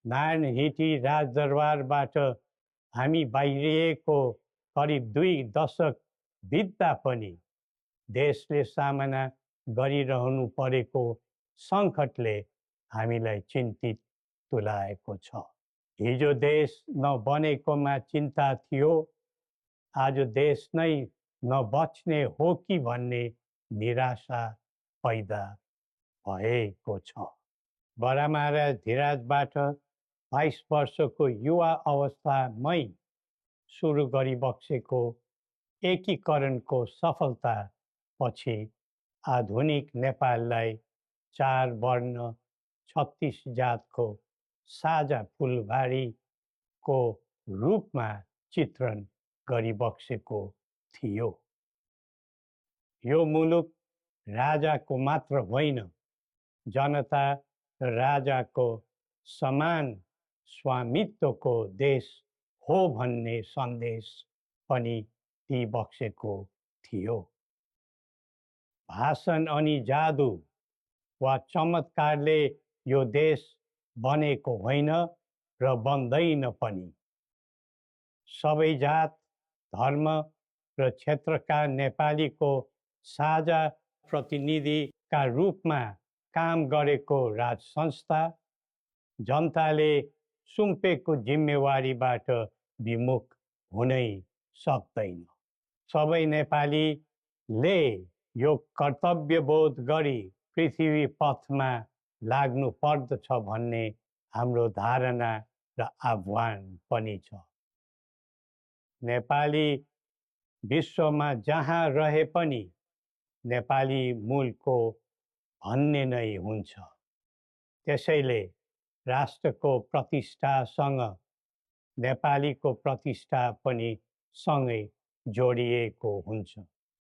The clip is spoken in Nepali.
नारायणहिटी राजदरबारबाट हामी बाहिरिएको करिब 2 दशक बित्दा पनि देशले सामना गरिरहनु परेको सङ्कटले हामीलाई चिन्तित तुल्याएको छ। हिजो देश नबनेकोमा चिन्ता थियो, आज देश नै नबच्ने हो कि भन्ने निराशा पैदा भएको छ। बडा महाराज धीराजबाट 22 वर्षको युवा अवस्थामै सुरु गरिबक्सेको एकीकरणको सफलता पछि आधुनिक नेपाललाई 4 वर्ण 36 जातको साझा फुलबारीको रूपमा चित्रण गरिबक्सेको थियो। यो मुलुक राजाको मात्र होइन, जनता र राजाको समान स्वामित्वको देश हो भन्ने सन्देश पनि दिइबक्सेको थियो। भाषण अनि जादु वा चमत्कारले यो देश बनेको होइन र बन्दैन पनि। सबै जात, धर्म र क्षेत्रका नेपालीको साझा प्रतिनिधिका रूपमा काम गरेको राज संस्था जनताले सुम्पेको जिम्मेवारीबाट विमुख हुनै सक्दैन। सबै नेपालीले यो कर्तव्यबोध गरी पृथ्वी पथमा लाग्नु पर्दछ भन्ने हाम्रो धारणा र आह्वान पनि छ। नेपाली विश्वमा जहाँ रहे पनि नेपाली मूलको भन्ने नै हुन्छ। त्यसैले राष्ट्रको प्रतिष्ठासँग नेपालीको प्रतिष्ठा पनि सँगै जोडिएको हुन्छ।